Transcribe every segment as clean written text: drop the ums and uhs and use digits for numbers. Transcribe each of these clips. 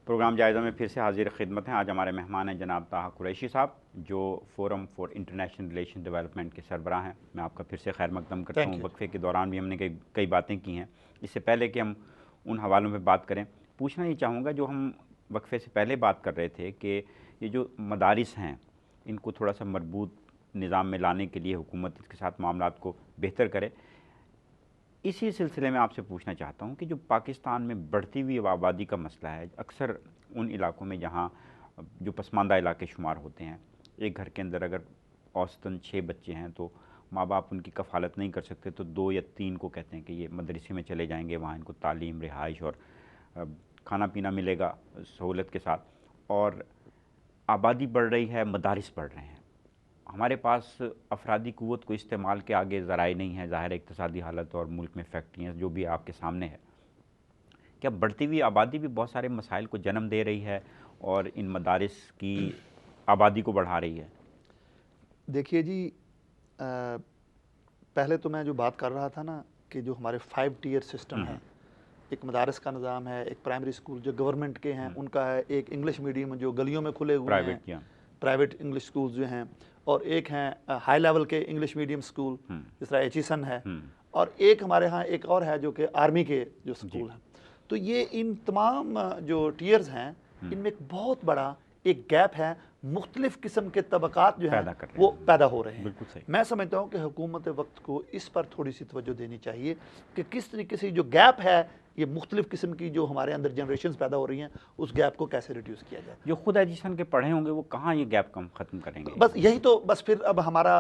Programme جائزہ میں پھر سے حاضر خدمت ہیں. آج ہمارے مہمان ہیں جناب طاہر قریشی صاحب جو forum for international relation development کے سربراہ ہیں. میں آپ کا پھر سے خیر مقدم کرتا ہوں. وقفے کے دوران بھی ہم نے کئی باتیں کی ہیں. اس سے پہلے کہ ہم ان حوالوں پہ بات کریں, پوچھنا یہ چاہوں گا جو ہم وقفے سے پہلے بات کر رہے تھے کہ یہ جو مدارس ہیں ان کو تھوڑا سا مربوط نظام میں لانے کے لیے حکومت اس کے ساتھ معاملات کو بہتر کرے. اسی سلسلے میں آپ سے پوچھنا چاہتا ہوں کہ جو پاکستان میں بڑھتی ہوئی آبادی کا مسئلہ ہے, اکثر ان علاقوں میں جہاں جو پسماندہ علاقے شمار ہوتے ہیں, ایک گھر کے اندر اگر اوسطاً 6 بچے ہیں تو ماں باپ ان کی کفالت نہیں کر سکتے, تو 2 یا 3 کو کہتے ہیں کہ یہ مدرسے میں چلے جائیں گے, وہاں ان کو تعلیم, رہائش اور کھانا پینا ملے گا سہولت کے ساتھ. اور آبادی بڑھ رہی ہے, مدارس بڑھ رہے ہیں, ہمارے پاس افرادی قوت کو استعمال کے آگے ذرائع نہیں ہے. ظاہر اقتصادی حالت اور ملک میں فیکٹریاں جو بھی آپ کے سامنے ہے. کیا بڑھتی ہوئی آبادی بھی بہت سارے مسائل کو جنم دے رہی ہے اور ان مدارس کی آبادی کو بڑھا رہی ہے؟ دیکھیے جی, پہلے تو میں جو بات کر رہا تھا نا کہ جو ہمارے 5 ٹیئر سسٹم ہے, ایک مدارس کا نظام ہے, ایک پرائمری اسکول جو گورنمنٹ کے ہیں ان کا ہے, ایک انگلش میڈیم جو گلیوں میں کھلے ہوئے ہیں پرائیویٹ انگلش اسکولز جو ہیں, اور ایک ہیں ہائی لیول کے انگلش میڈیم اسکول جس طرح ایچیسن ہے, اور ایک ہمارے ہاں ایک اور ہے جو کہ آرمی کے جو اسکول ہیں. تو یہ ان تمام جو ٹیئرز ہیں ان میں ایک بہت بڑا ایک گیپ ہے, مختلف قسم کے طبقات جو ہیں وہ پیدا ہو رہے ہیں. میں سمجھتا ہوں کہ حکومت وقت کو اس پر تھوڑی سی توجہ دینی چاہیے کہ کس طریقے سے جو گیپ ہے, یہ مختلف قسم کی جو ہمارے اندر جنریشنز پیدا ہو رہی ہیں, اس گیپ کو کیسے ریڈیوس کیا جائے. جو خود ایجوکیشن کے پڑھے ہوں گے وہ کہاں یہ گیپ ختم کریں گے؟ بس یہی تو بس پھر اب ہمارا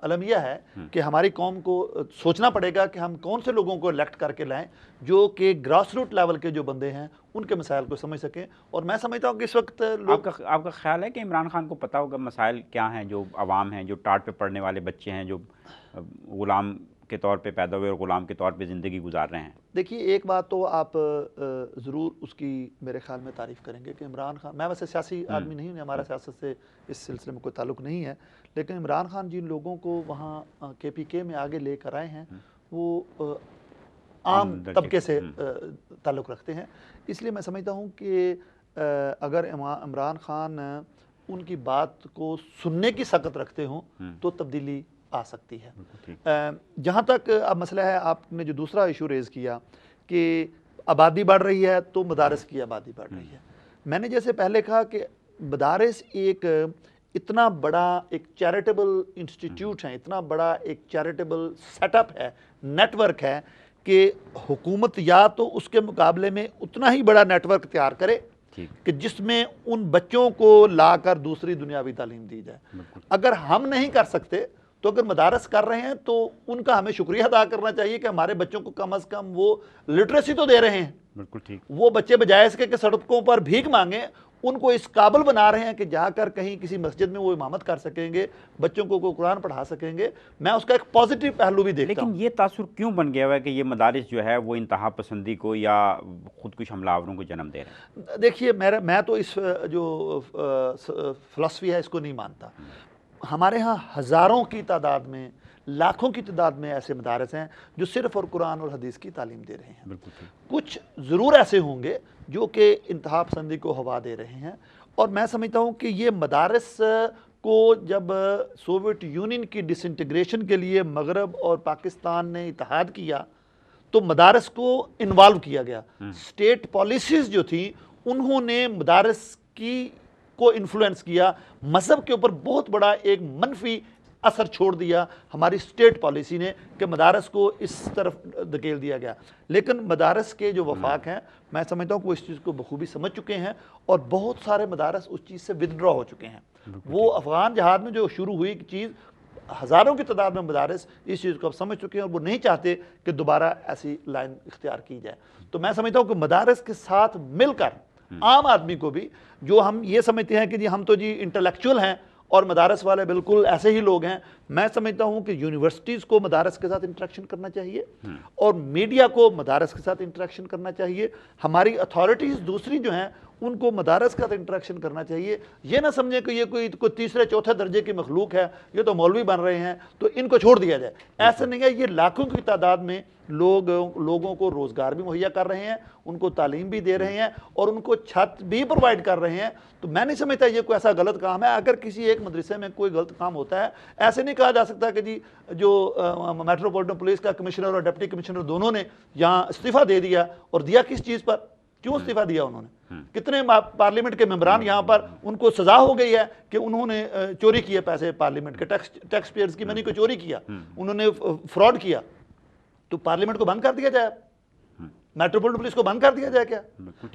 المیہ ہے کہ ہماری قوم کو سوچنا پڑے گا کہ ہم کون سے لوگوں کو الیکٹ کر کے لائیں جو کہ گراس روٹ لیول کے جو بندے ہیں ان کے مسائل کو سمجھ سکیں. اور میں سمجھتا ہوں کہ اس وقت آپ کا خیال ہے کہ عمران خان کو پتہ ہوگا مسائل کیا ہیں جو عوام ہیں, جو ٹاٹ پہ پڑھنے والے بچے ہیں, جو غلام کے طور پہ پیدا ہوئے اور غلام کے طور پہ زندگی گزار رہے ہیں؟ دیکھیے ایک بات تو آپ ضرور اس کی میرے خیال میں تعریف کریں گے کہ عمران خان, میں ویسے سیاسی آدمی نہیں ہوں, ہمارا سیاست سے اس سلسلے میں کوئی تعلق نہیں ہے, لیکن عمران خان جن لوگوں کو وہاں KPK میں آگے لے کر آئے ہیں وہ عام طبقے سے تعلق رکھتے ہیں. اس لیے میں سمجھتا ہوں کہ اگر عمران خان ان کی بات کو سننے کی سخت رکھتے ہوں تو تبدیلی آ سکتی ہے. جہاں تک اب مسئلہ ہے, آپ نے جو دوسرا ایشو ریز کیا کہ آبادی بڑھ رہی ہے تو مدارس کی آبادی بڑھ رہی ہے, میں نے جیسے پہلے کہا کہ مدارس ایک اتنا بڑا ایک چیریٹیبل انسٹیٹیوٹ ہے, اتنا بڑا ایک چیریٹیبل سیٹ اپ ہے, نیٹ ورک ہے کہ حکومت یا تو اس کے مقابلے میں اتنا ہی بڑا نیٹ ورک تیار کرے کہ جس میں ان بچوں کو لا کر دوسری دنیاوی تعلیم دی جائے. اگر ہم نہیں کر سکتے تو اگر مدارس کر رہے ہیں تو ان کا ہمیں شکریہ ادا کرنا چاہیے کہ ہمارے بچوں کو کم از کم وہ لٹریسی تو دے رہے ہیں. بالکل ٹھیک. وہ بچے بجائے اس کے کہ سڑکوں پر بھیک مانگیں, ان کو اس قابل بنا رہے ہیں کہ جا کر کہیں کسی مسجد میں وہ امامت کر سکیں گے, بچوں کو قرآن پڑھا سکیں گے. میں اس کا ایک پازیٹیو پہلو بھی دیکھتا ہوں. لیکن یہ تاثر کیوں بن گیا ہوا ہے کہ یہ مدارس جو ہے وہ انتہا پسندی کو یا خودکش حملہ آوروں کو جنم دے رہے ہیں؟ دیکھیے میں تو اس جو فلسفی ہے اس کو نہیں مانتا. ہمارے ہاں ہزاروں کی تعداد میں, لاکھوں کی تعداد میں ایسے مدارس ہیں جو صرف اور قرآن اور حدیث کی تعلیم دے رہے ہیں. کچھ ضرور ایسے ہوں گے جو کہ انتہا پسندی کو ہوا دے رہے ہیں, اور میں سمجھتا ہوں کہ یہ مدارس کو جب سوویت یونین کی ڈس انٹیگریشن کے لیے مغرب اور پاکستان نے اتحاد کیا تو مدارس کو انوالو کیا گیا. اسٹیٹ پالیسیز جو تھیں انہوں نے مدارس کی کو انفلوئنس کیا, مذہب کے اوپر بہت بڑا ایک منفی اثر چھوڑ دیا ہماری اسٹیٹ پالیسی نے کہ مدارس کو اس طرف دھکیل دیا گیا. لیکن مدارس کے جو وفاق ہیں میں سمجھتا ہوں کہ وہ اس چیز کو بخوبی سمجھ چکے ہیں, اور بہت سارے مدارس اس چیز سے ودڈرا ہو چکے ہیں. وہ افغان جہاد میں جو شروع ہوئی چیز, ہزاروں کی تعداد میں مدارس اس چیز کو اب سمجھ چکے ہیں اور وہ نہیں چاہتے کہ دوبارہ ایسی لائن اختیار کی جائے. تو میں سمجھتا ہوں کہ مدارس کے ساتھ مل کر عام آدمی کو بھی, جو ہم یہ سمجھتے ہیں کہ جی ہم تو جی انٹلیکچوئل ہیں اور مدارس والے بالکل ایسے ہی لوگ ہیں, میں سمجھتا ہوں کہ یونیورسٹیز کو مدارس کے ساتھ انٹریکشن کرنا چاہیے اور میڈیا کو مدارس کے ساتھ انٹریکشن کرنا چاہیے. ہماری اتھارٹیز دوسری جو ہیں ان کو مدارس کا انٹریکشن کرنا چاہیے. یہ نہ سمجھیں کہ یہ کوئی تیسرے چوتھے درجے کی مخلوق ہے, یہ تو مولوی بن رہے ہیں تو ان کو چھوڑ دیا جائے. ایسا نہیں ہے. یہ لاکھوں کی تعداد میں لوگوں کو روزگار بھی مہیا کر رہے ہیں, ان کو تعلیم بھی دے رہے ہیں اور ان کو چھت بھی پرووائڈ کر رر ہیں. تو میں نہیں سمجھتا یہ کوئی ایسا غلط کام ہے. اگر کسی ایک مدرسے میں کوئی غلط کام ہوتا ہے, ایسے نہیں کہا جا سکتا کہ جی جو میٹروپولیٹن پولیس کا کمشنر اور ڈپٹی کمشنر دونوں نے یہاں استعفیٰ دے دیا. اور دیا کس چیز پر؟ کیوں استعفیٰ دیا انہوں نے؟ کتنے پارلیمنٹ کے ممبران یہاں پر ان کو سزا ہو گئی ہے کہ انہوں نے چوری کیے پیسے پارلیمنٹ کے, ٹیکس پیئرز کی منی کو چوری کیا, انہوں نے فراڈ کیا. تو پارلیمنٹ کو بند کر دیا جائے, میٹروپولیٹن پولیس کو بند کر دیا جائے کیا؟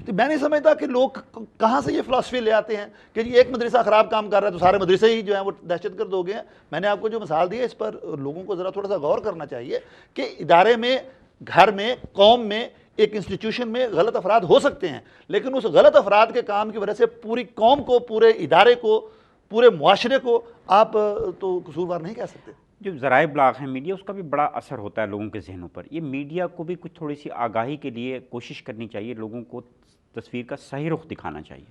تو میں نہیں سمجھتا کہ لوگ کہاں سے یہ فلسفی لے آتے ہیں کہ جی ایک مدرسہ خراب کام کر رہا ہے تو سارے مدرسے ہی جو ہیں وہ دہشت گرد ہو گئے ہیں. میں نے آپ کو جو مثال دی ہے اس پر لوگوں کو ذرا تھوڑا سا غور کرنا چاہیے کہ ادارے میں, گھر میں, قوم میں, ایک انسٹیٹیوشن میں غلط افراد ہو سکتے ہیں, لیکن اس غلط افراد کے کام کی وجہ سے پوری قوم کو, پورے ادارے کو, پورے معاشرے کو آپ تو قصوروار نہیں کہہ سکتے. جو ذرائع ابلاغ ہیں میڈیا, اس کا بھی بڑا اثر ہوتا ہے لوگوں کے ذہنوں پر. یہ میڈیا کو بھی کچھ تھوڑی سی آگاہی کے لیے کوشش کرنی چاہیے, لوگوں کو تصویر کا صحیح رخ دکھانا چاہیے.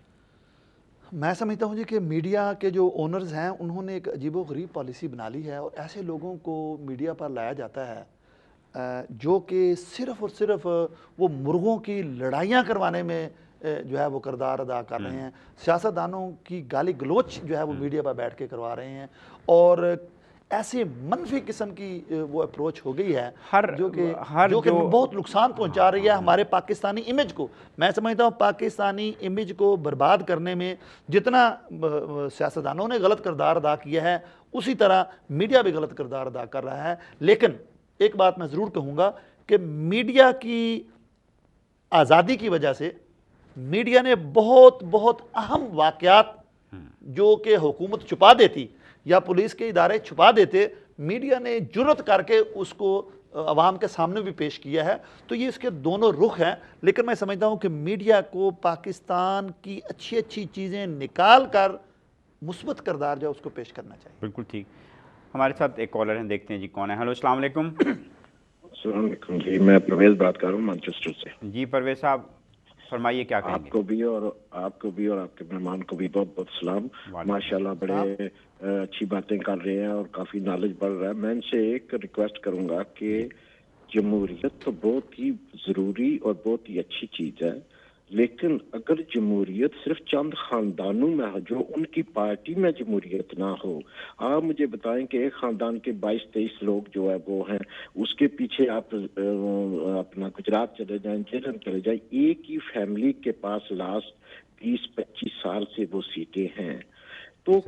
میں سمجھتا ہوں جی کہ میڈیا کے جو اونرز ہیں انہوں نے ایک عجیب و غریب پالیسی بنا لی ہے, اور ایسے لوگوں کو میڈیا پر لایا جاتا ہے جو کہ صرف اور صرف وہ مرغوں کی لڑائیاں کروانے میں جو ہے وہ کردار ادا کر رہے ہیں. سیاستدانوں کی گالی گلوچ جو ہے وہ میڈیا پر بیٹھ کے کروا رہے ہیں, اور ایسی منفی قسم کی وہ اپروچ ہو گئی ہے جو کہ بہت نقصان پہنچا رہی ہے ہمارے پاکستانی امیج کو. میں سمجھتا ہوں پاکستانی امیج کو برباد کرنے میں جتنا سیاستدانوں نے غلط کردار ادا کیا ہے, اسی طرح میڈیا بھی غلط کردار ادا کر رہا ہے. لیکن ایک بات میں ضرور کہوں گا کہ میڈیا کی آزادی کی وجہ سے میڈیا نے بہت اہم واقعات جو کہ حکومت چھپا دیتی یا پولیس کے ادارے چھپا دیتے, میڈیا نے جرت کر کے اس کو عوام کے سامنے بھی پیش کیا ہے. تو یہ اس کے دونوں رخ ہیں. لیکن میں سمجھتا ہوں کہ میڈیا کو پاکستان کی اچھی چیزیں نکال کر مثبت کردار جو اس کو پیش کرنا چاہیے. بالکل ٹھیک. ہمارے ساتھ ایک کالر ہیں, دیکھتے ہیں جی کون ہے. ہلو, السلام علیکم. السلام علیکم جی, میں پرویز بات کر رہا ہوں مانچسٹر سے. جی پرویز صاحب فرمائیے, کیا کہیں گے؟ آپ کو بھی اور آپ کے مہمان کو بھی بہت بہت سلام. ماشاءاللہ بڑے اچھی باتیں کر رہے ہیں اور کافی نالج بڑھ رہا ہے. میں ان سے ایک ریکویسٹ کروں گا کہ جمہوریت تو بہت ہی ضروری اور بہت ہی اچھی چیز ہے, لیکن اگر جمہوریت صرف چند خاندانوں میں ہو, جو ان کی پارٹی میں جمہوریت نہ ہو. آپ مجھے بتائیں کہ ایک خاندان کے 22-23 لوگ جو ہے وہ ہیں, اس کے پیچھے آپ اپنا گجرات چلے جائیں, جیلن چلے جائیں, ایک ہی فیملی کے پاس لاسٹ 20-25 سال سے وہ سیٹیں ہیں. تو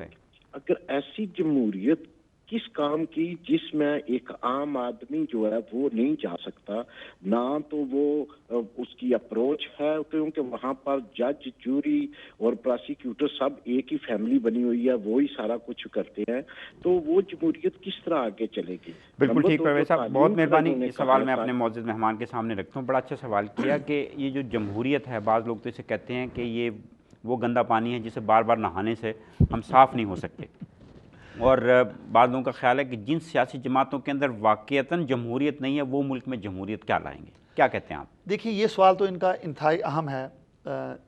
اگر ایسی جمہوریت کس کام کی جس میں ایک عام آدمی جو ہے وہ نہیں جا سکتا, نہ تو وہ اس کی اپروچ ہے, کیونکہ وہاں پر جج, جوری اور پراسیکیوٹر سب ایک ہی فیملی بنی ہوئی ہے, وہی سارا کچھ کرتے ہیں. تو وہ جمہوریت کس طرح آگے چلے گی؟ بالکل ٹھیک پرویز صاحب, بہت مہربانی. یہ سوال میں اپنے معزز مہمان کے سامنے رکھتا ہوں. بڑا اچھا سوال کیا کہ یہ جو جمہوریت ہے, بعض لوگ تو اسے کہتے ہیں کہ یہ وہ گندا پانی ہے جسے بار بار نہانے سے ہم صاف نہیں ہو سکتے. اور بعض لوگوں کا خیال ہے کہ جن سیاسی جماعتوں کے اندر واقعتاً جمہوریت نہیں ہے وہ ملک میں جمہوریت کیا لائیں گے؟ کیا کہتے ہیں آپ؟ دیکھیے یہ سوال تو ان کا انتہائی اہم ہے,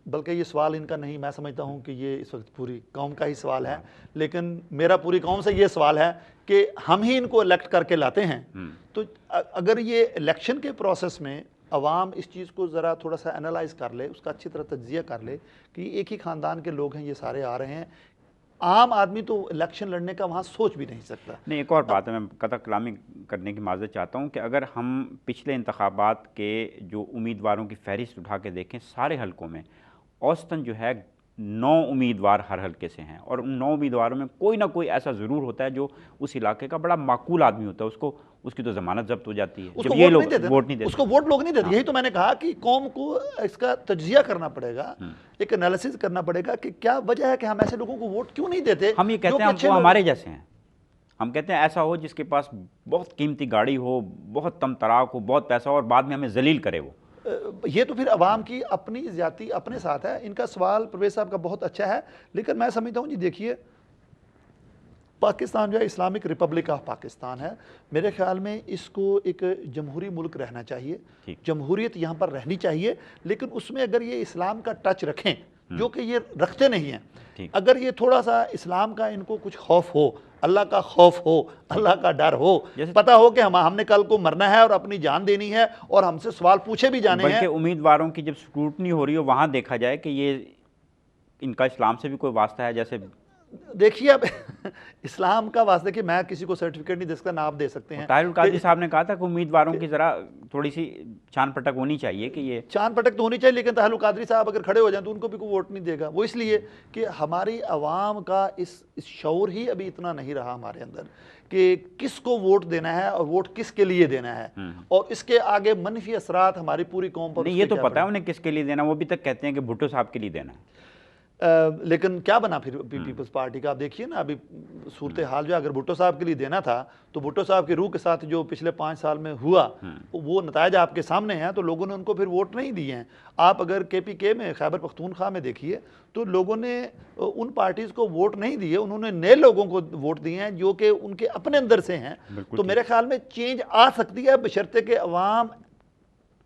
بلکہ یہ سوال ان کا نہیں, میں سمجھتا ہوں کہ یہ اس وقت پوری قوم کا ہی سوال ہے. لیکن میرا پوری قوم سے یہ سوال ہے کہ ہم ہی ان کو الیکٹ کر کے لاتے ہیں, تو اگر یہ الیکشن کے پروسیس میں عوام اس چیز کو ذرا تھوڑا سا انالائز کر لے, اس کا اچھی طرح تجزیہ کر لے کہ ایک ہی خاندان کے لوگ ہیں, یہ سارے آ رہے ہیں, عام آدمی تو الیکشن لڑنے کا وہاں سوچ بھی نہیں سکتا. نہیں, ایک اور بات ہے, میں قطع کلامی کرنے کی معذرت چاہتا ہوں کہ اگر ہم پچھلے انتخابات کے جو امیدواروں کی فہرست اٹھا کے دیکھیں, سارے حلقوں میں اوسطاً جو ہے 9 امیدوار ہر حلقے سے ہیں, اور ان 9 امیدواروں میں کوئی نہ کوئی ایسا ضرور ہوتا ہے جو اس علاقے کا بڑا معقول آدمی ہوتا ہے, اس کی تو ضمانت ضبط ہو جاتی ہے. جب یہ لوگ ووٹ نہیں دیتے, اس کو ووٹ لوگ نہیں دیتے. یہی تو میں نے کہا کہ قوم کو اس کا تجزیہ کرنا پڑے گا, ایک انالیسس کرنا پڑے گا کہ کیا وجہ ہے کہ ہم ایسے لوگوں کو ووٹ کیوں نہیں دیتے. ہم یہ کہتے ہیں وہ ہمارے جیسے ہیں, ہم کہتے ہیں ایسا ہو جس کے پاس بہت قیمتی گاڑی ہو, بہت تم تراک ہو, بہت پیسہ ہو, اور بعد میں ہمیں ذلیل کرے. وہ یہ تو پھر عوام کی اپنی زیادتی اپنے ساتھ ہے. ان کا سوال پرویز صاحب کا بہت اچھا ہے, لیکن میں سمجھتا ہوں جی دیکھیے پاکستان جو ہے اسلامک ریپبلک آف پاکستان ہے, میرے خیال میں اس کو ایک جمہوری ملک رہنا چاہیے, جمہوریت یہاں پر رہنی چاہیے, لیکن اس میں اگر یہ اسلام کا ٹچ رکھیں جو کہ یہ رکھتے نہیں ہیں. اگر یہ تھوڑا سا اسلام کا ان کو کچھ خوف ہو, اللہ کا خوف ہو, اللہ کا ڈر ہو, پتا ہو کہ ہم نے کل کو مرنا ہے اور اپنی جان دینی ہے اور ہم سے سوال پوچھے بھی جانے ہیں. بلکہ امیدواروں کی جب سکروٹنی ہو رہی ہو وہاں دیکھا جائے کہ یہ ان کا اسلام سے بھی کوئی واسطہ ہے. جیسے دیکھیے اب اسلام کا واسطہ کہ میں کسی کو سرٹیفکیٹ نہیں دے سکتا, نہ آپ دے سکتے ہیں. طاہر القادری صاحب نے کہا تھا کہ امیدواروں کی ذرا تھوڑی سی چھان پٹک ہونی چاہیے کہ یہ چھان پٹک تو ہونی چاہیے, لیکن طاہر القادری صاحب اگر کھڑے ہو جائیں تو ان کو بھی کوئی ووٹ نہیں دے گا. وہ اس لیے کہ ہماری عوام کا اس شعور ہی ابھی اتنا نہیں رہا ہمارے اندر کہ کس کو ووٹ دینا ہے اور ووٹ کس کے لیے دینا ہے, اور اس کے آگے منفی اثرات ہماری پوری قوم پر. نہیں, یہ تو پتہ ہے انہیں کس کے لیے دینا, وہ بھی تک کہتے ہیں کہ بھٹو صاحب کے لیے دینا ہے. لیکن کیا بنا پھر پیپلز پارٹی کا؟ آپ دیکھیے نا ابھی صورتحال جو اگر بھٹو صاحب کے لیے دینا تھا تو بھٹو صاحب کی روح کے ساتھ جو پچھلے 5 سال میں ہوا وہ نتائج آپ کے سامنے ہیں, تو لوگوں نے ان کو پھر ووٹ نہیں دیے ہیں. آپ اگر KPK میں خیبر پختونخوا میں دیکھیے تو لوگوں نے ان پارٹیز کو ووٹ نہیں دیے, انہوں نے نئے لوگوں کو ووٹ دیے ہیں جو کہ ان کے اپنے اندر سے ہیں. تو میرے خیال میں چینج آ سکتی ہے بشرطے کہ عوام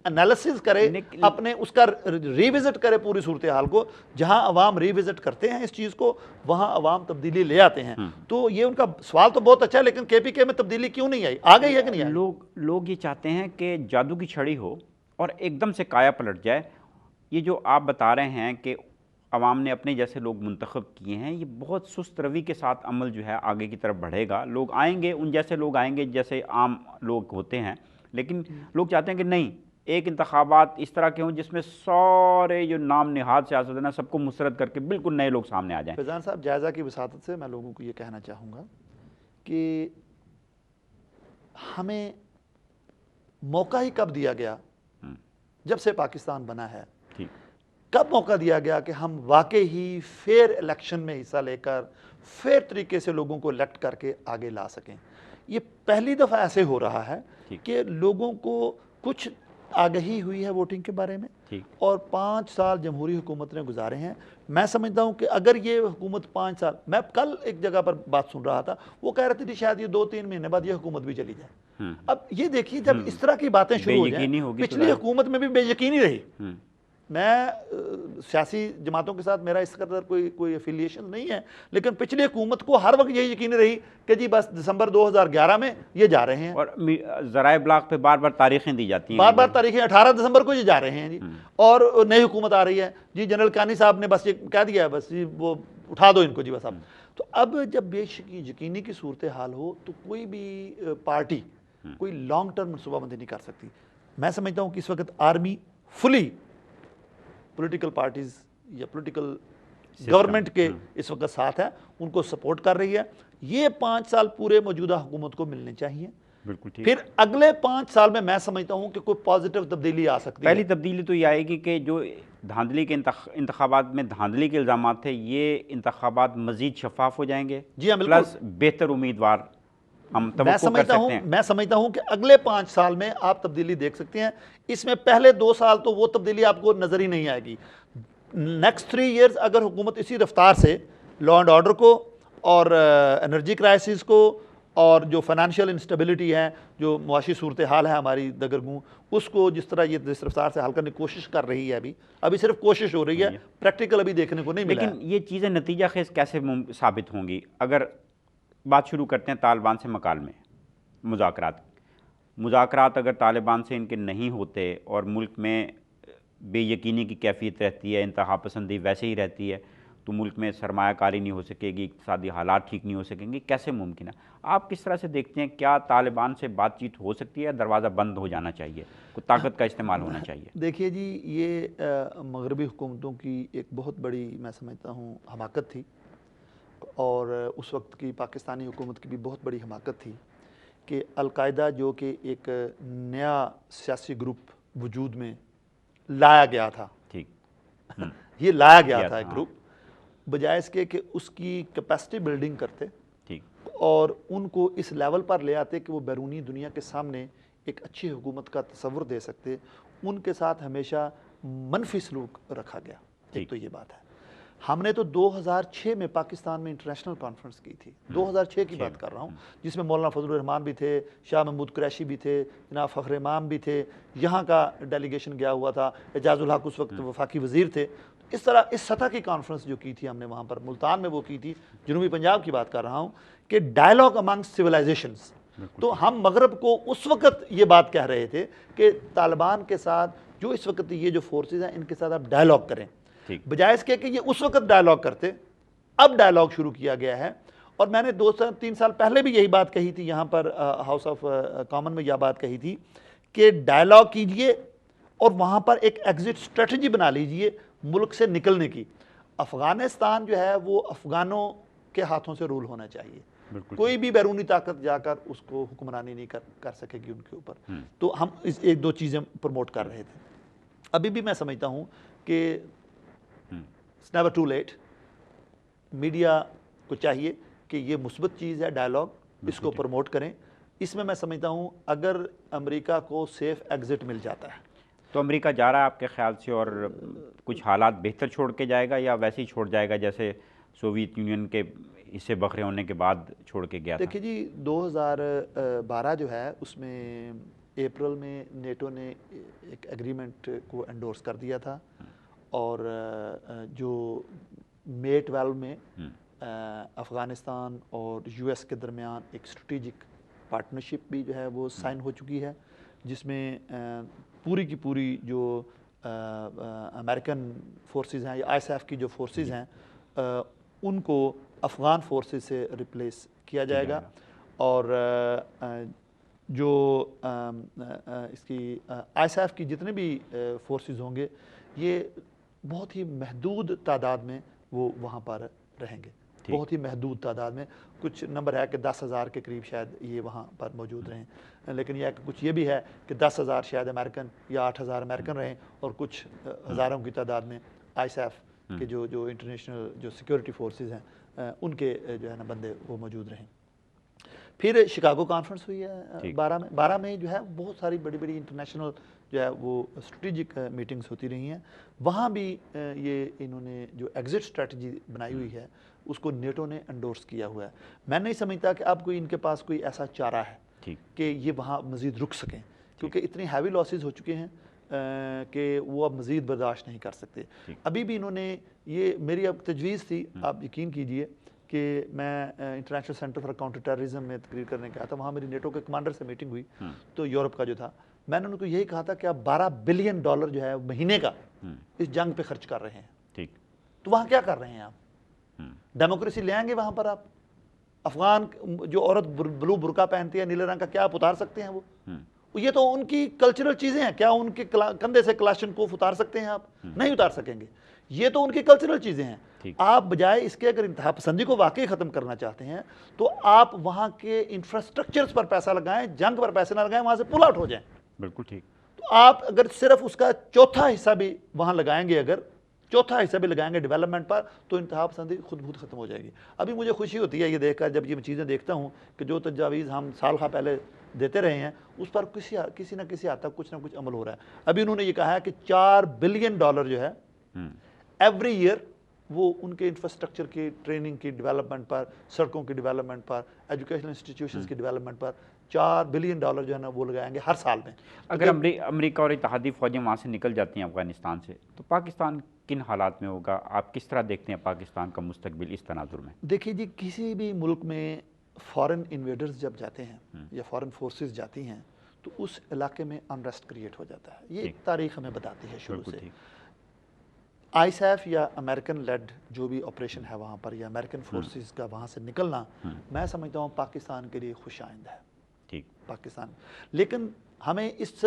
انالیسز کرے, اپنے اس کا ریوزٹ کرے پوری صورتحال کو. جہاں عوام ریوزٹ کرتے ہیں اس چیز کو وہاں عوام تبدیلی لے آتے ہیں. تو یہ ان کا سوال تو بہت اچھا ہے, لیکن KPK میں تبدیلی کیوں نہیں آئی؟ آ گئی ہے کہ نہیں آئی؟ لوگ یہ چاہتے ہیں کہ جادو کی چھڑی ہو اور ایک دم سے کایا پلٹ جائے. یہ جو آپ بتا رہے ہیں کہ عوام نے اپنے جیسے لوگ منتخب کیے ہیں, یہ بہت سست روی کے ساتھ عمل جو ہے آگے کی طرف بڑھے گا. لوگ آئیں گے, ان جیسے لوگ آئیں گے جیسے عام لوگ ہوتے ہیں, لیکن لوگ چاہتے ہیں کہ نہیں, ایک انتخابات اس طرح کے ہوں جس میں سارے جو نام نہاد سیاستدان سب کو مسرد کر کے بالکل نئے لوگ سامنے آ جائیں. فیضان صاحب, جائزہ کی وساطت سے میں لوگوں کو یہ کہنا چاہوں گا کہ ہمیں موقع ہی کب دیا گیا جب سے پاکستان بنا ہے, کب موقع دیا گیا کہ ہم واقعی ہی فیئر الیکشن میں حصہ لے کر فیئر طریقے سے لوگوں کو الیکٹ کر کے آگے لا سکیں. یہ پہلی دفعہ ایسے ہو رہا ہے کہ لوگوں کو کچھ آگہی ہوئی ہے ووٹنگ کے بارے میں, اور 5 سال جمہوری حکومت نے گزارے ہیں. میں سمجھتا ہوں کہ اگر یہ حکومت 5 سال, میں کل ایک جگہ پر بات سن رہا تھا, وہ کہہ رہے تھے کہ شاید یہ 2-3 مہینے بعد یہ حکومت بھی چلی جائے. اب یہ دیکھیے جب اس طرح کی باتیں شروع ہو جائیں, پچھلی حکومت میں بھی بے یقینی رہی. میں سیاسی جماعتوں کے ساتھ میرا اس قدر کوئی افیلیشن نہیں ہے, لیکن پچھلی حکومت کو ہر وقت یہی یقین رہی کہ جی بس دسمبر 2011 میں یہ جا رہے ہیں, اور ذرائع ابلاغ پہ بار بار تاریخیں دی جاتی ہیں, بار بار تاریخیں 18 دسمبر کو یہ جا رہے ہیں جی, اور نئی حکومت آ رہی ہے جی, جنرل کانی صاحب نے بس یہ کہہ دیا ہے بس جی وہ اٹھا دو ان کو جی بس. اب تو اب جب بے یقینی کی صورتحال ہو تو کوئی بھی پارٹی کوئی لانگ ٹرم منصوبہ بندی نہیں کر سکتی. میں سمجھتا ہوں کہ اس وقت آرمی فلی پولیٹیکل پارٹیز یا پولیٹیکل گورنمنٹ کے اس وقت ساتھ ہے, ان کو سپورٹ کر رہی ہے. یہ 5 سال پورے موجودہ حکومت کو ملنے چاہیے. پھر اگلے 5 سال میں سمجھتا ہوں کہ کوئی پازیٹیو تبدیلی آ سکتی ہے. پہلی تبدیلی تو یہ آئے گی کہ جو دھاندلی کے انتخابات میں دھاندلی کے الزامات تھے, یہ انتخابات مزید شفاف ہو جائیں گے, جی ہاں بالکل, پلس بہتر امیدوار ہم توقع کر سکتے ہیں. میں سمجھتا ہوں کہ اگلے 5 سال میں آپ تبدیلی دیکھ سکتے ہیں. اس میں پہلے 2 سال تو وہ تبدیلی آپ کو نظر ہی نہیں آئے گی. نیکسٹ 3 ایئرز اگر حکومت اسی رفتار سے لا اینڈ آرڈر کو اور انرجی کرائسس کو اور جو فائنینشیل انسٹیبلٹی ہے, جو معاشی صورتحال ہے ہماری دگرگوں, اس کو جس طرح یہ جس رفتار سے حل کرنے کی کوشش کر رہی ہے, ابھی صرف کوشش ہو رہی ہے, پریکٹیکل ابھی دیکھنے کو نہیں ملا. لیکن یہ چیزیں نتیجہ خیز کیسے ثابت ہوں گی؟ اگر بات شروع کرتے ہیں طالبان سے مکالمے مذاکرات اگر طالبان سے ان کے نہیں ہوتے اور ملک میں بے یقینی کی کیفیت رہتی ہے, انتہا پسندی ویسے ہی رہتی ہے, تو ملک میں سرمایہ کاری نہیں ہو سکے گی, اقتصادی حالات ٹھیک نہیں ہو سکیں گے, کیسے ممکن ہے؟ آپ کس طرح سے دیکھتے ہیں, کیا طالبان سے بات چیت ہو سکتی ہے, دروازہ بند ہو جانا چاہیے, کوئی طاقت کا استعمال ہونا چاہیے؟ دیکھیے جی, یہ مغربی حکومتوں کی ایک بہت بڑی میں سمجھتا ہوں حماقت تھی, اور اس وقت کی پاکستانی حکومت کی بھی بہت بڑی حماقت تھی کہ القاعدہ جو کہ ایک نیا سیاسی گروپ وجود میں لایا گیا تھا, یہ لایا گیا تھا ایک گروپ, بجائے اس کے کہ اس کی کیپیسٹی بلڈنگ کرتے اور ان کو اس لیول پر لے آتے کہ وہ بیرونی دنیا کے سامنے ایک اچھی حکومت کا تصور دے سکتے, ان کے ساتھ ہمیشہ منفی سلوک رکھا گیا. ایک تو یہ بات ہے. ہم نے تو 2006 میں پاکستان میں انٹرنیشنل کانفرنس کی تھی, 2006 کی بات کر رہا ہوں, جس میں مولانا فضل الرحمان بھی تھے, شاہ محمود قریشی بھی تھے, جناب فخر امام بھی تھے, یہاں کا ڈیلیگیشن گیا ہوا تھا, اعجاز الحق اس وقت وفاقی وزیر تھے. اس طرح اس سطح کی کانفرنس جو کی تھی ہم نے وہاں پر ملتان میں وہ کی تھی، جنوبی پنجاب کی بات کر رہا ہوں، کہ ڈائلاگ امانگ سویلائزیشنز. تو ہم مغرب کو اس وقت یہ بات کہہ رہے تھے کہ طالبان کے ساتھ جو اس وقت یہ جو فورسز ہیں ان کے ساتھ آپ ڈائلاگ کریں، بجائے اس کے کہ یہ اس وقت ڈائلاگ کرتے. اب ڈائلاگ شروع کیا گیا ہے، اور میں نے 2-3 سال پہلے بھی یہی بات کہی تھی یہاں پر ہاؤس آف کامن میں، یہ بات کہی تھی کہ ڈائلاگ کیجئے اور وہاں پر ایک ایگزٹ اسٹریٹجی بنا لیجئے ملک سے نکلنے کی. افغانستان جو ہے وہ افغانوں کے ہاتھوں سے رول ہونا چاہیے، کوئی بھی بیرونی طاقت جا کر اس کو حکمرانی نہیں کر سکے گی ان کے اوپر. تو ہم اس 1-2 چیزیں پروموٹ کر رہے تھے. ابھی بھی میں سمجھتا ہوں کہ it's never too late. Media کو چاہیے کہ یہ مثبت چیز ہے ڈائلاگ، اس کو پروموٹ کریں. اس میں سمجھتا ہوں اگر امریکہ کو سیف ایگزٹ مل جاتا ہے تو امریکہ جا رہا ہے آپ کے خیال سے، اور کچھ حالات بہتر چھوڑ کے جائے گا یا ویسے ہی چھوڑ جائے گا جیسے سوویت یونین کے حصے بکھرے ہونے کے بعد چھوڑ کے گیا تھا؟ دیکھیے جی 2012 جو ہے اس میں اپریل میں نیٹو نے ایک ایگریمنٹ کو انڈورس کر دیا تھا، اور جو مئی 12 میں افغانستان اور یو ایس کے درمیان ایک اسٹریٹجک پارٹنرشپ بھی جو ہے وہ سائن ہو چکی ہے، جس میں پوری کی پوری جو امریکن فورسز ہیں یا آئی ایس ایف کی جو فورسز ہیں ان کو افغان فورسز سے ریپلیس کیا جائے گا. اور جو اس کی آئی ایس ایف کی جتنے بھی فورسز ہوں گے یہ بہت ہی محدود تعداد میں وہ وہاں پر رہیں گے، بہت ہی محدود تعداد میں. کچھ نمبر ہے کہ 10,000 کے قریب شاید یہ وہاں پر موجود رہیں، لیکن کچھ یہ بھی ہے کہ 10,000 شاید امریکن یا 8,000 امریکن رہیں، اور کچھ ہزاروں کی تعداد میں آئی ایس ایف کے جو انٹرنیشنل جو سیکورٹی فورسز ہیں ان کے جو ہے نا بندے وہ موجود رہیں. پھر شکاگو کانفرنس ہوئی ہے 12 میں جو ہے بہت ساری بڑی بڑی انٹرنیشنل جو ہے وہ اسٹریٹجک میٹنگز ہوتی رہی ہیں. وہاں بھی یہ انہوں نے جو ایگزٹ اسٹریٹجی بنائی ہوئی ہے اس کو نیٹو نے انڈورس کیا ہوا ہے. میں نہیں سمجھتا کہ اب کوئی ان کے پاس کوئی ایسا چارہ ہے کہ یہ وہاں مزید رک سکیں، کیونکہ اتنی ہیوی لاسز ہو چکے ہیں کہ وہ اب مزید برداشت نہیں کر سکتے. ابھی بھی انہوں نے یہ میری اب تجویز تھی، آپ یقین کیجئے کہ میں international centre for counter terrorism میں تقریر کرنے گیا تھا، وہاں میری نیٹو کے کمانڈر سے میٹنگ ہوئی تو یورپ کا جو تھا، میں نے ان کو یہی کہا تھا کہ آپ $12 بلین جو ہے مہینے کا اس جنگ پہ خرچ کر رہے ہیں. تو وہاں کیا کر رہے ہیں آپ؟ ڈیموکریسی لے آئیں گے وہاں پر آپ؟ افغان جو عورت بلو برقع پہنتی ہے نیلے رنگ کا، کیا آپ اتار سکتے ہیں وہ؟ یہ تو ان کی کلچرل چیزیں ہیں، کیا ان کے کندھے سے کلاشن کوف اتار سکتے ہیں آپ؟ نہیں اتار سکیں گے. یہ تو ان کی کلچرل چیزیں ہیں. آپ بجائے اس کے اگر انتہا پسندی کو واقعی ختم کرنا چاہتے ہیں تو آپ وہاں کے انفراسٹرکچرز پر پیسہ لگائیں، جنگ پر پیسے نہ لگائیں، وہاں سے پل آؤٹ ہو جائیں. بالکل ٹھیک. تو آپ اگر صرف اس کا چوتھا حصہ بھی وہاں لگائیں گے، اگر چوتھا حصہ بھی لگائیں گے ڈیولپمنٹ پر، تو انتہا پسندی خود بخود ختم ہو جائے گی. ابھی مجھے خوشی ہوتی ہے یہ دیکھ کر، جب یہ چیزیں دیکھتا ہوں کہ جو تجاویز ہم سال خواہ پہلے دیتے رہے ہیں اس پر کسی نہ کسی حد تک کچھ نہ کچھ عمل ہو رہا ہے. ابھی انہوں نے یہ کہا ہے کہ $4 بلین جو ہے ایوری ایئر وہ ان کے انفراسٹرکچر کی ٹریننگ کی ڈیولپمنٹ پر، سڑکوں کی ڈیولپمنٹ پر، ایجوکیشنل انسٹیٹیوشنز کی ڈیولپمنٹ پر $4 بلین جو ہے نا وہ لگائیں گے ہر سال میں. اگر امریکہ اور اتحادی فوجیں وہاں سے نکل جاتی ہیں افغانستان سے تو پاکستان کن حالات میں ہوگا؟ آپ کس طرح دیکھتے ہیں پاکستان کا مستقبل اس تناظر میں؟ دیکھیے جی، کسی بھی ملک میں فارن انویڈرز جب جاتے ہیں یا فارن فورسز جاتی ہیں تو اس علاقے میں انریسٹ کریٹ ہو جاتا ہے. یہ تاریخ ہمیں بتاتی ہے شروع سے. آئی ایس ایف یا امریکن لیڈ جو بھی آپریشن ہے وہاں پر، یا امریکن فورسز کا وہاں سے نکلنا، میں سمجھتا ہوں پاکستان کے لیے خوش آئند ہے. پاکستان، لیکن ہمیں اس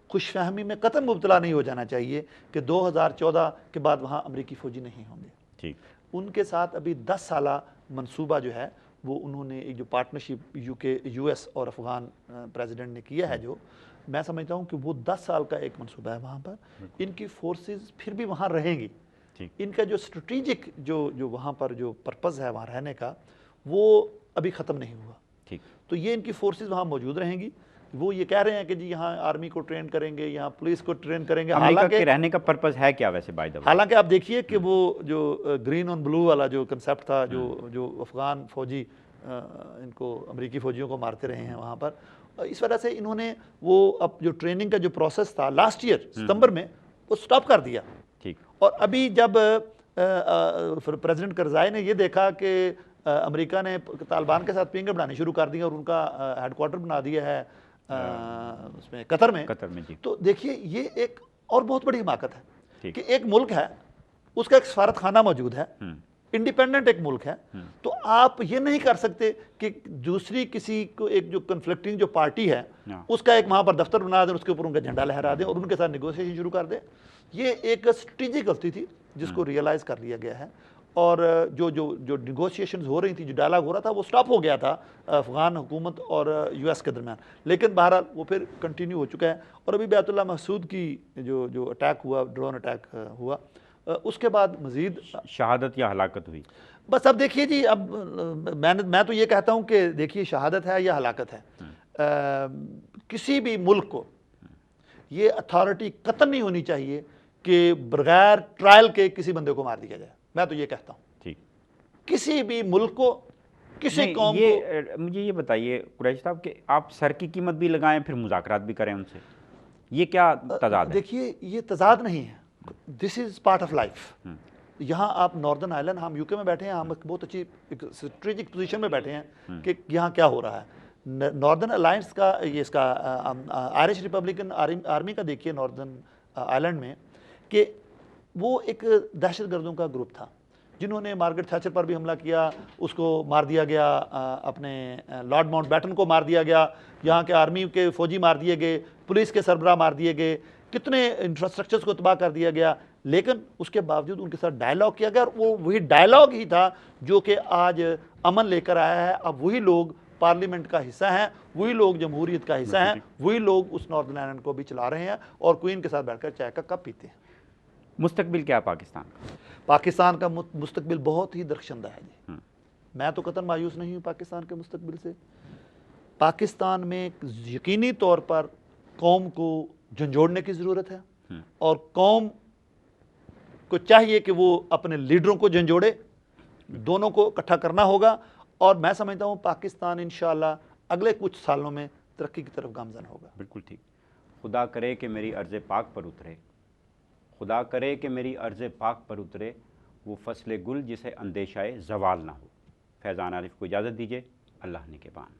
خوش فہمی میں قطعاً مبتلا نہیں ہو جانا چاہیے کہ 2014 کے بعد وہاں امریکی فوجی نہیں ہوں گے. ان کے ساتھ ابھی 10 سالہ منصوبہ جو ہے وہ انہوں نے ایک جو پارٹنرشپ یو ایس اور افغان پریزیڈنٹ نے کیا ہے، جو میں سمجھتا ہوں کہ وہ 10 سال کا ایک منصوبہ ہے. وہاں پر ان کی فورسز پھر بھی وہاں رہیں گی. ان کا جو اسٹریٹجک جو وہاں پر جو پرپز ہے وہاں رہنے کا، وہ ابھی ختم نہیں ہوا. تو یہ ان کی فورسز وہاں موجود رہیں گی. وہ یہ کہہ رہے ہیں کہ جی یہاں آرمی کو ٹرین کریں گے، یہاں پولیس کو ٹرین کریں گے. حالانکہ رہنے کا پرپز ہے کیا ویسے بائی دا وے؟ حالانکہ آپ دیکھیے کہ وہ جو گرین آن بلو والا جو کنسیپٹ تھا، جو افغان فوجی ان کو امریکی فوجیوں کو مارتے رہے ہیں وہاں پر، اس وجہ سے انہوں نے وہ اب جو ٹریننگ کا جو پروسیس تھا لاسٹ ایئر ستمبر میں وہ سٹاپ کر دیا. ٹھیک. اور ابھی جب پریزیڈنٹ کرزائی نے یہ دیکھا کہ امریکہ نے طالبان کے ساتھ پینگیں بنانی شروع کر دی اور ان کا ہیڈ کوارٹر بنا دیا ہے اس میں قطر میں, جی. تو دیکھیے یہ ایک اور بہت بڑی حماقت ہے ٹھیک. کہ ایک ملک ہے, اس کا ایک سفارت خانہ موجود ہے, انڈیپینڈنٹ ایک ملک ہے, تو آپ یہ نہیں کر سکتے کہ دوسری کسی کو ایک جو کنفلکٹنگ جو پارٹی ہے اس کا ایک وہاں پر دفتر بنا دیں, اس کے اوپر ان کا جھنڈا لہرا دیں اور ان کے ساتھ نیگوسیشن شروع کر دیں. یہ ایک اسٹریٹجک غلطی تھی جس کو ریئلائز کر لیا گیا ہے, اور جو نیگوسیشنز ہو رہی تھی, جو ڈائلاگ ہو رہا تھا, وہ سٹاپ ہو گیا تھا افغان حکومت اور یو ایس کے درمیان, لیکن بہرحال وہ پھر کنٹینیو ہو چکا ہے. اور ابھی بیت اللہ محسود کی جو اٹیک ہوا, ڈرون اٹیک ہوا, اس کے بعد مزید شہادت یا ہلاکت ہوئی. بس اب دیکھیے جی, اب میں تو یہ کہتا ہوں کہ دیکھیے شہادت ہے یا ہلاکت ہے, کسی بھی ملک کو یہ اتھارٹی قطعاً نہیں ہونی چاہیے کہ بغیر ٹرائل کے کسی بندے کو مار دیا جائے. میں تو یہ کہتا ہوں ٹھیک. کسی بھی ملک کو, کسی قوم کو. مجھے یہ بتائیے قریشی صاحب کہ آپ سر کی قیمت بھی لگائیں پھر مذاکرات بھی کریں ان سے, یہ کیا تضاد ہے؟ دیکھیے یہ تضاد نہیں ہے, دس از پارٹ آف لائف. یہاں آپ ناردرن آئرلینڈ, ہم یو کے میں بیٹھے ہیں, ہم بہت اچھی اسٹریٹجک پوزیشن میں بیٹھے ہیں کہ یہاں کیا ہو رہا ہے. ناردرن الائنس کا, یہ اس کا آئرش ریپبلکن آرمی کا دیکھیے ناردرن آئرلینڈ میں, کہ وہ ایک دہشت گردوں کا گروپ تھا جنہوں نے مارگریٹ تھیچر پر بھی حملہ کیا, اس کو مار دیا گیا, اپنے لارڈ ماؤنٹ بیٹن کو مار دیا گیا, یہاں کے آرمی کے فوجی مار دیے گئے, پولیس کے سربراہ مار دیے گئے, کتنے انفراسٹرکچرز کو تباہ کر دیا گیا. لیکن اس کے باوجود ان کے ساتھ ڈائلاگ کیا گیا, اور وہ وہی ڈائلاگ ہی تھا جو کہ آج امن لے کر آیا ہے. اب وہی لوگ پارلیمنٹ کا حصہ ہیں, وہی لوگ جمہوریت کا حصہ ہیں, وہی لوگ اس ناردرن آئرلینڈ کو بھی چلا رہے ہیں اور کوئین کے ساتھ بیٹھ کر چائے کا کپ پیتے ہیں. مستقبل کیا پاکستان کا؟ پاکستان کا مستقبل بہت ہی درخشندہ ہے جی. میں تو قطعاً مایوس نہیں ہوں پاکستان کے مستقبل سے. پاکستان میں یقینی طور پر قوم کو جھنجھوڑنے کی ضرورت ہے, اور قوم کو چاہیے کہ وہ اپنے لیڈروں کو جھنجھوڑے, دونوں کو اکٹھا کرنا ہوگا. اور میں سمجھتا ہوں پاکستان انشاءاللہ اگلے کچھ سالوں میں ترقی کی طرف گامزن ہوگا. بالکل ٹھیک. خدا کرے کہ میری ارض پاک پر اترے, خدا کرے کہ میری ارض پاک پر اترے وہ فصل گل جسے اندیشہ زوال نہ ہو. فیضان عارف کو اجازت دیجیے. اللہ نگہبان.